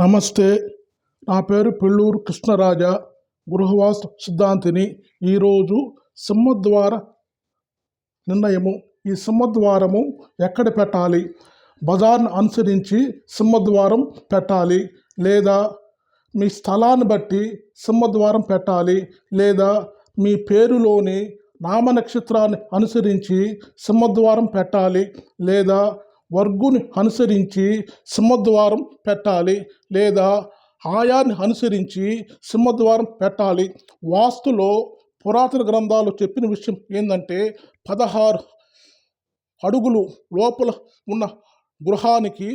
నమస్తే. నా పేరు పెళ్ళూరు కృష్ణరాజ, గృహవాస్తు సిద్ధాంతిని. ఈరోజు సింహద్వార నిర్ణయము. ఈ సింహద్వారము ఎక్కడ పెట్టాలి? బజార్ను అనుసరించి సింహద్వారం పెట్టాలి, లేదా మీ స్థలాన్ని బట్టి సింహద్వారం పెట్టాలి, లేదా మీ పేరులోని నామ నక్షత్రాన్ని అనుసరించి సింహద్వారం పెట్టాలి, లేదా వర్గుని అనుసరించి సింహద్వారం పెట్టాలి, లేదా ఆయాన్ని అనుసరించి సింహద్వారం పెట్టాలి. వాస్తులో పురాతన గ్రంథాలు చెప్పిన విషయం ఏంటంటే 16 అడుగులు లోపల ఉన్న గృహానికి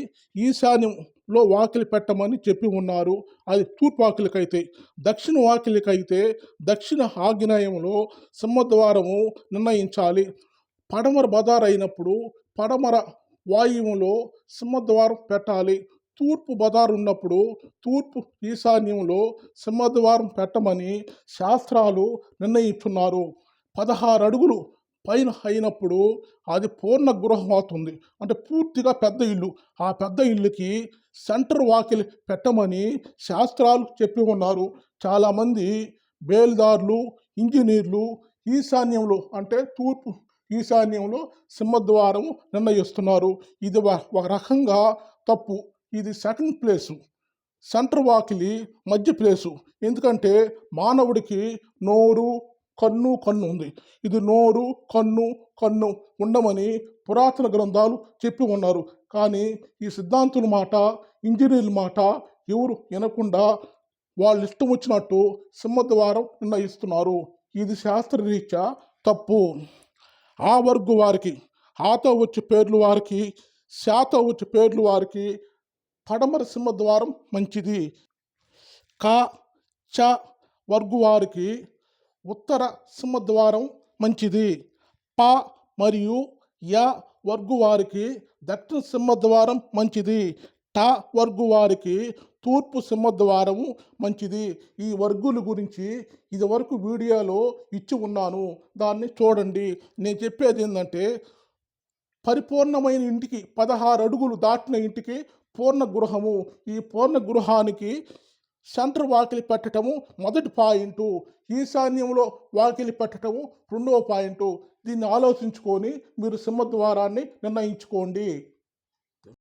ఈశాన్యంలో వాకిలి పెట్టమని చెప్పి ఉన్నారు. అది తూర్పు వాకిలికైతే. దక్షిణ వాకిలికైతే దక్షిణ ఆగ్నేయంలో సింహద్వారము నిర్ణయించాలి. పడమర బజార్ అయినప్పుడు పడమర వాయువులో సింహద్వారం పెట్టాలి. తూర్పు బజారు ఉన్నప్పుడు తూర్పు ఈశాన్యంలో సింహద్వారం పెట్టమని శాస్త్రాలు నిర్ణయించున్నారు. 16 అడుగులు పైన అయినప్పుడు అది పూర్ణ గృహం అవుతుంది, అంటే పూర్తిగా పెద్ద ఇల్లు. ఆ పెద్ద ఇల్లుకి సెంటర్ వాకిలి పెట్టమని శాస్త్రాలు చెప్పి ఉన్నారు. చాలామంది బేల్దారులు, ఇంజనీర్లు ఈశాన్యంలో, అంటే తూర్పు ఈశాన్యంలో సింహద్వారం నిర్ణయిస్తున్నారు. ఇది ఒక రకంగా తప్పు. ఇది సెకండ్ ప్లేసు. సెంటర్ వాకిలి మధ్య ప్లేసు. ఎందుకంటే మానవుడికి నోరు, కన్ను ఉంది. ఇది నోరు, కన్ను ఉండమని పురాతన గ్రంథాలు చెప్పి ఉన్నారు. కానీ ఈ సిద్ధాంతుల మాట, ఇంజనీర్ల మాట ఎవరు వినకుండా వాళ్ళు ఇష్టం వచ్చినట్టు సింహద్వారం నిర్ణయిస్తున్నారు. ఇది శాస్త్రరీత్యా తప్పు. ఆ వర్గు వారికి, ఆతో వచ్చే పేర్లు వారికి, శాతో వచ్చే పేర్లు వారికి పడమర సింహద్వారం మంచిది. క చ వర్గు వారికి ఉత్తర సింహద్వారం మంచిది. ప మరియు య వర్గు వారికి దక్షిణ సింహద్వారం మంచిది. ట వర్గు వారికి తూర్పు సింహద్వారము మంచిది. ఈ వర్గుల గురించి ఇదివరకు వీడియోలో ఇచ్చి ఉన్నాను, దాన్ని చూడండి. నేను చెప్పేది ఏంటంటే పరిపూర్ణమైన ఇంటికి 16 అడుగులు దాటిన ఇంటికి పూర్ణ గృహము. ఈ పూర్ణ గృహానికి సెంటర్ వాకిలి పెట్టడము మొదటి పాయింటు, ఈశాన్యంలో వాకిలి పెట్టడము రెండవ పాయింటు. దీన్ని ఆలోచించుకొని మీరు సింహద్వారాన్ని నిర్ణయించుకోండి.